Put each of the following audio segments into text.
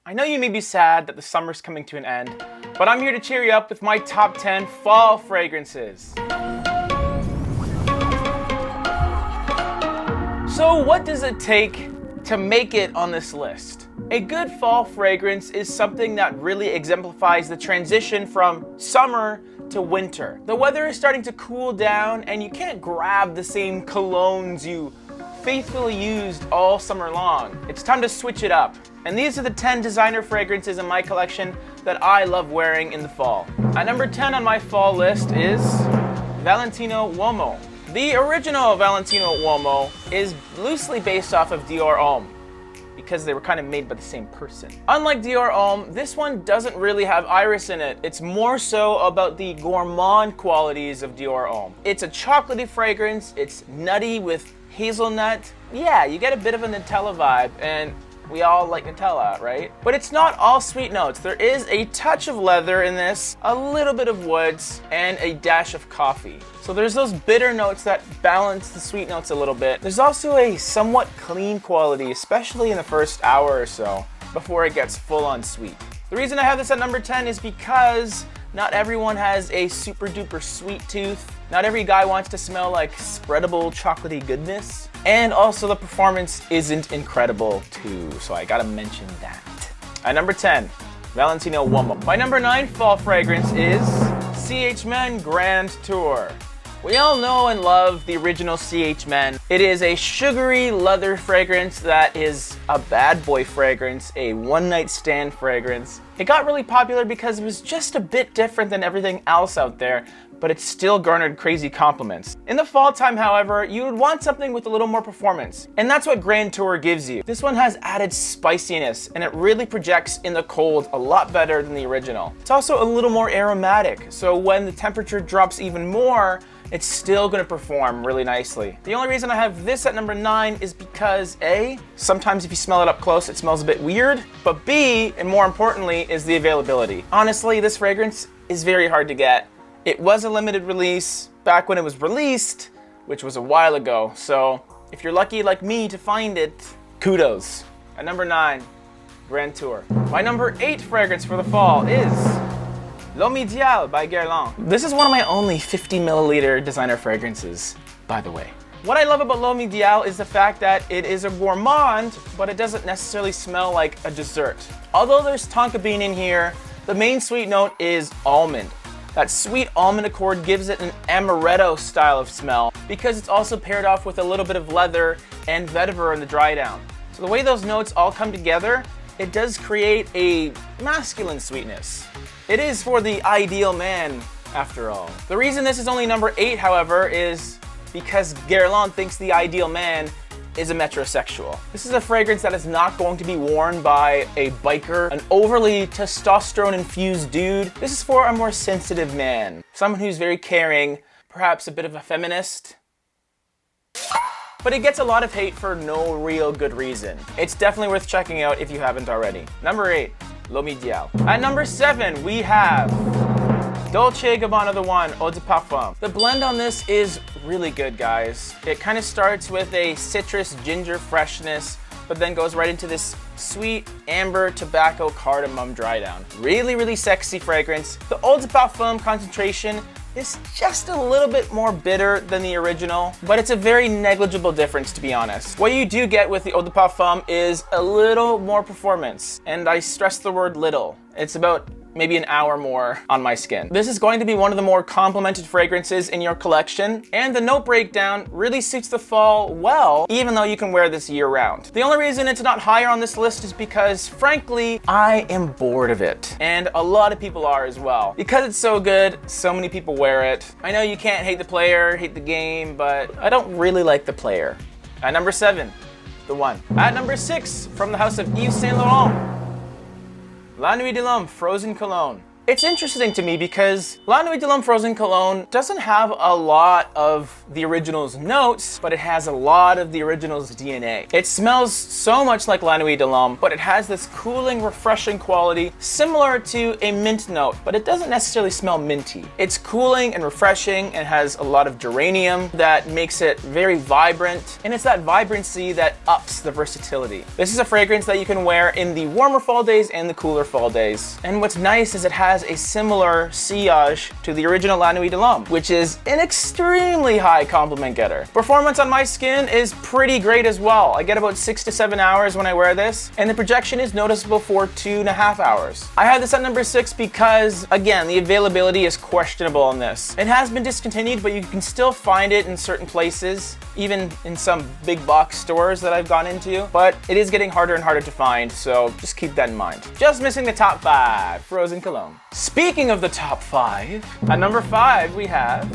I know you may be sad that the summer's coming to an end, but I'm here to cheer you up with my top 10 fall fragrances. So what does it take to make it on this list? A good fall fragrance is something that really exemplifies the transition from summer to winter. The weather is starting to cool down and you can't grab the same colognes you faithfully used all summer long. It's time to switch it up. And these are the 10 designer fragrances in my collection that I love wearing in the fall. At number 10 on my fall list is Valentino Uomo. The original Valentino Uomo is loosely based off of Dior Homme because they were kind of made by the same person. Unlike Dior Homme, this one doesn't really have iris in it. It's more so about the gourmand qualities of Dior Homme. It's a chocolatey fragrance, it's nutty with hazelnut. Yeah, you get a bit of a Nutella vibe, and we all like Nutella, right? But it's not all sweet notes. There is a touch of leather in this, a little bit of woods, and a dash of coffee. So there's those bitter notes that balance the sweet notes a little bit. There's also a somewhat clean quality, especially in the first hour or so, before it gets full on sweet. The reason I have this at number 10 is because not everyone has a super duper sweet tooth. Not every guy wants to smell like spreadable chocolatey goodness. And also the performance isn't incredible too, so I gotta mention that. At number 10, Valentino Uomo. My number 9 fall fragrance is CH Men Grand Tour. We all know and love the original CH Men. It is a sugary leather fragrance that is a bad boy fragrance, a one night stand fragrance. It got really popular because it was just a bit different than everything else out there, but it still garnered crazy compliments. In the fall time, however, you would want something with a little more performance, and that's what Grand Tour gives you. This one has added spiciness, and it really projects in the cold a lot better than the original. It's also a little more aromatic, so when the temperature drops even more, it's still gonna perform really nicely. The only reason I have this at number 9 is because A, sometimes if you smell it up close, it smells a bit weird, but B, and more importantly, is the availability. Honestly, this fragrance is very hard to get. It was a limited release back when it was released, which was a while ago, so if you're lucky like me to find it, kudos. At number 9, Grand Tour. My number 8 fragrance for the fall is L'Homme Ideal by Guerlain. This is one of my only 50 milliliter designer fragrances, by the way. What I love about L'Homme Ideal is the fact that it is a gourmand, but it doesn't necessarily smell like a dessert. Although there's tonka bean in here, the main sweet note is almond. That sweet almond accord gives it an amaretto style of smell because it's also paired off with a little bit of leather and vetiver in the dry down. So the way those notes all come together, it does create a masculine sweetness. It is for the ideal man, after all. The reason this is only number 8, however, is because Guerlain thinks the ideal man is a metrosexual. This is a fragrance that is not going to be worn by a biker, an overly testosterone-infused dude. This is for a more sensitive man, someone who's very caring, perhaps a bit of a feminist. But it gets a lot of hate for no real good reason. It's definitely worth checking out if you haven't already. Number 8, L'Homme Ideal. At number 7, we have Dolce Gabbana the One, Eau de Parfum. The blend on this is really good, guys. It kind of starts with a citrus ginger freshness, but then goes right into this sweet amber tobacco cardamom dry down. Really, really sexy fragrance. The Eau de Parfum concentration is just a little bit more bitter than the original, but it's a very negligible difference, to be honest. What you do get with the Eau de Parfum is a little more performance, and I stress the word little. It's about maybe an hour more on my skin. This is going to be one of the more complimented fragrances in your collection, and the note breakdown really suits the fall well, even though you can wear this year round. The only reason it's not higher on this list is because, frankly, I am bored of it. And a lot of people are as well. Because it's so good, so many people wear it. I know you can't hate the player, hate the game, but I don't really like the player. At number 7, The One. At number 6, from the house of Yves Saint Laurent, La Nuit de Lhomme Frozen Cologne. It's interesting to me because La Nuit de Lhomme Frozen Cologne doesn't have a lot of the original's notes, but it has a lot of the original's DNA. It smells so much like La Nuit de Lhomme, but it has this cooling, refreshing quality similar to a mint note, but it doesn't necessarily smell minty. It's cooling and refreshing and has a lot of geranium that makes it very vibrant, and it's that vibrancy that ups the versatility. This is a fragrance that you can wear in the warmer fall days and the cooler fall days. And what's nice is it has a similar sillage to the original La Nuit de Lhomme, which is an extremely high compliment getter. Performance on my skin is pretty great as well. I get about 6 to 7 hours when I wear this, and the projection is noticeable for 2.5 hours. I have this at number 6 because, again, the availability is questionable on this. It has been discontinued, but you can still find it in certain places, even in some big box stores that I've gone into, but it is getting harder and harder to find, so just keep that in mind. Just missing the top 5 Frozen Cologne. Speaking of the top 5, at number 5 we have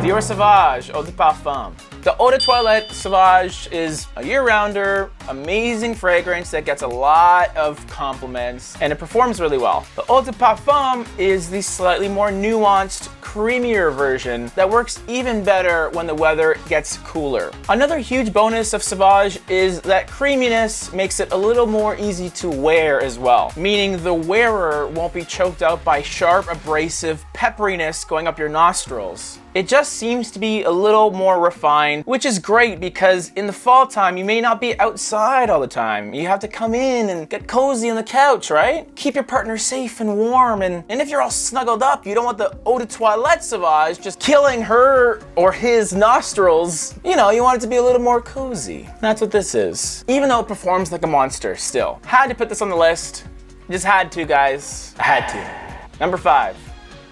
Dior Sauvage Eau de Parfum. The Eau de Toilette Sauvage is a year-rounder, amazing fragrance that gets a lot of compliments, and it performs really well. The Eau de Parfum is the slightly more nuanced, creamier version that works even better when the weather gets cooler. Another huge bonus of Sauvage is that creaminess makes it a little more easy to wear as well, meaning the wearer won't be choked out by sharp, abrasive pepperiness going up your nostrils. It just seems to be a little more refined, which is great because in the fall time, you may not be outside all the time. You have to come in and get cozy on the couch, right? Keep your partner safe and warm, and if you're all snuggled up, you don't want the Eau de Toilette Sauvage just killing her or his nostrils. You know, you want it to be a little more cozy. That's what this is. Even though it performs like a monster still. Had to put this on the list. Just had to, guys. I had to. Number 5.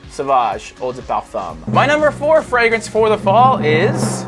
Sauvage Eau de Parfum. My number 4 fragrance for the fall is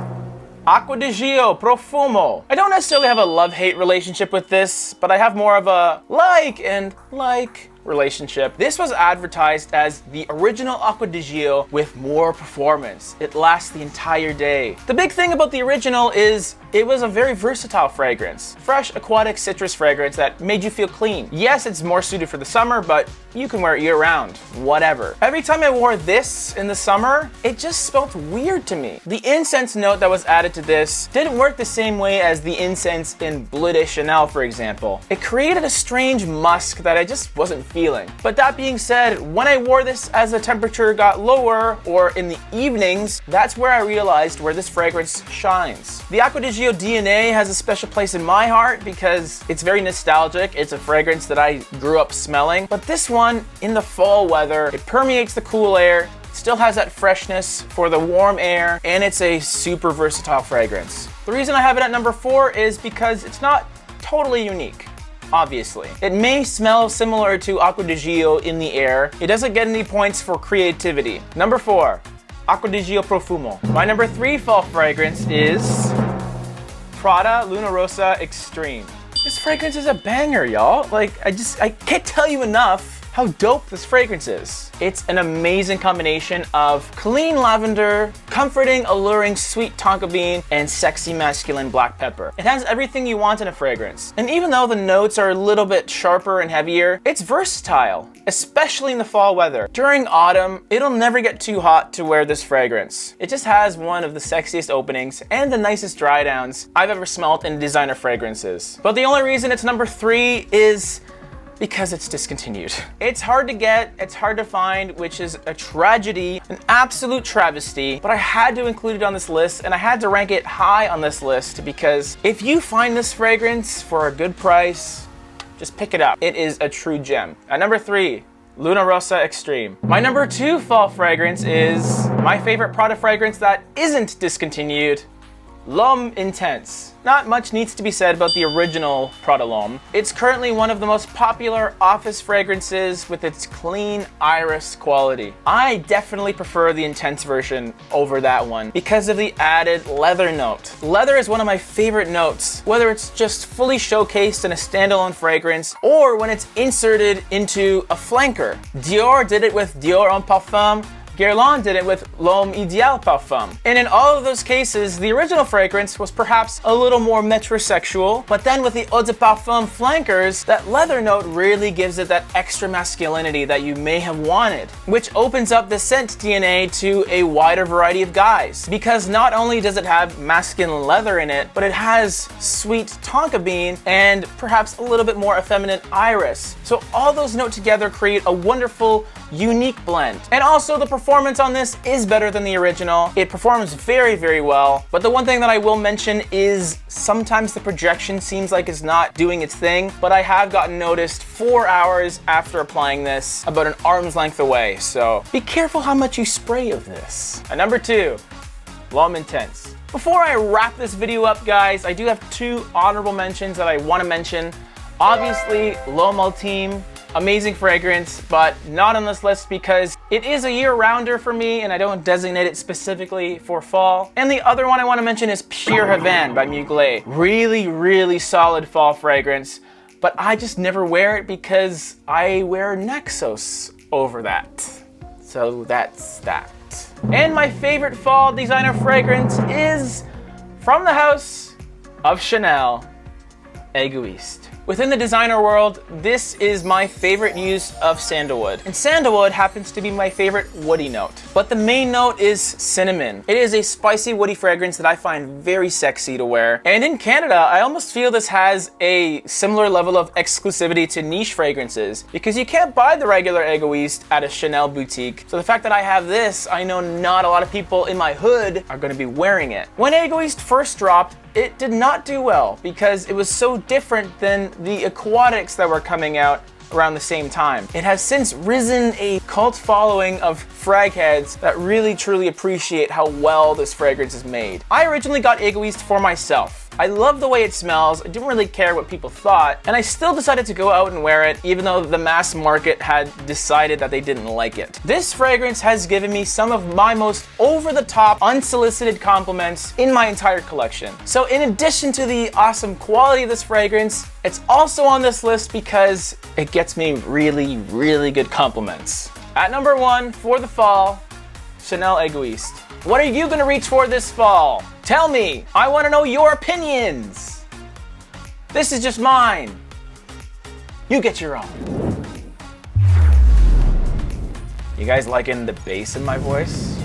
Acqua di Gio Profumo. I don't necessarily have a love-hate relationship with this, but I have more of a like and like relationship. This was advertised as the original Acqua di Gio with more performance. It lasts the entire day. The big thing about the original is it was a very versatile fragrance. Fresh, aquatic citrus fragrance that made you feel clean. Yes, it's more suited for the summer, but you can wear it year-round. Whatever. Every time I wore this in the summer, it just smelled weird to me. The incense note that was added to this didn't work the same way as the incense in Bleu de Chanel, for example. It created a strange musk that I just wasn't feeling. But that being said, when I wore this as the temperature got lower or in the evenings, that's where I realized where this fragrance shines. The Acqua di Gio DNA has a special place in my heart because it's very nostalgic. It's a fragrance that I grew up smelling. But this one, in the fall weather, it permeates the cool air, still has that freshness for the warm air, and it's a super versatile fragrance. The reason I have it at number 4 is because it's not totally unique. Obviously. It may smell similar to Acqua di Gio in the air. It doesn't get any points for creativity. Number 4, Acqua di Gio Profumo. My number 3 fall fragrance is Prada Luna Rossa Extreme. This fragrance is a banger, y'all. Like, I can't tell you enough how dope this fragrance is. It's an amazing combination of clean lavender, comforting, alluring sweet tonka bean, and sexy masculine black pepper. It has everything you want in a fragrance. And even though the notes are a little bit sharper and heavier, it's versatile, especially in the fall weather. During autumn, it'll never get too hot to wear this fragrance. It just has one of the sexiest openings and the nicest dry downs I've ever smelled in designer fragrances. But the only reason it's number 3 is because it's discontinued. It's hard to get, it's hard to find, which is a tragedy, an absolute travesty, but I had to include it on this list, and I had to rank it high on this list because if you find this fragrance for a good price, just pick it up. It is a true gem. At number 3, Luna Rossa Extreme. My number 2 fall fragrance is my favorite Prada fragrance that isn't discontinued, Lum Intense. Not much needs to be said about the original Prada Lum. It's currently one of the most popular office fragrances with its clean iris quality. I definitely prefer the Intense version over that one because of the added leather note. Leather is one of my favorite notes, whether it's just fully showcased in a standalone fragrance or when it's inserted into a flanker. Dior did it with Dior en Parfum, Guerlain did it with L'Homme Ideal Parfum. And in all of those cases, the original fragrance was perhaps a little more metrosexual, but then with the Eau de Parfum flankers, that leather note really gives it that extra masculinity that you may have wanted, which opens up the scent DNA to a wider variety of guys. Because not only does it have masculine leather in it, but it has sweet tonka bean and perhaps a little bit more effeminate iris. So all those notes together create a wonderful, unique blend. And also the performance on this is better than the original. It performs very, very well. But the one thing that I will mention is sometimes the projection seems like it's not doing its thing, but I have gotten noticed 4 hours after applying this, about an arm's length away. So be careful how much you spray of this. And number 2, L'Homme Intense. Before I wrap this video up, guys, I do have 2 honorable mentions that I want to mention. Obviously, L'Homme Ultime, amazing fragrance, but not on this list because it is a year-rounder for me and I don't designate it specifically for fall. And the other one I want to mention is Pure Havane by Mugler. Really, really solid fall fragrance, but I just never wear it because I wear Naxos over that. So that's that. And my favorite fall designer fragrance is from the house of Chanel, Egoiste. Within the designer world, this is my favorite use of sandalwood. And sandalwood happens to be my favorite woody note. But the main note is cinnamon. It is a spicy woody fragrance that I find very sexy to wear. And in Canada, I almost feel this has a similar level of exclusivity to niche fragrances because you can't buy the regular Egoiste at a Chanel boutique. So the fact that I have this, I know not a lot of people in my hood are going to be wearing it. When Egoiste first dropped, it did not do well because it was so different than the aquatics that were coming out around the same time. It has since risen a cult following of frag heads that really truly appreciate how well this fragrance is made. I originally got Egoiste for myself. I love the way it smells, I didn't really care what people thought, and I still decided to go out and wear it even though the mass market had decided that they didn't like it. This fragrance has given me some of my most over-the-top, unsolicited compliments in my entire collection. So in addition to the awesome quality of this fragrance, it's also on this list because it gets me really, really good compliments. At number 1 for the fall, Chanel Egoiste. What are you gonna reach for this fall? Tell me, I wanna know your opinions. This is just mine. You get your own. You guys liking the bass in my voice?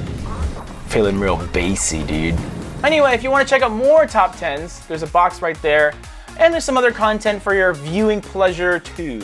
Feeling real bassy, dude. Anyway, if you wanna check out more top 10s, there's a box right there, and there's some other content for your viewing pleasure too.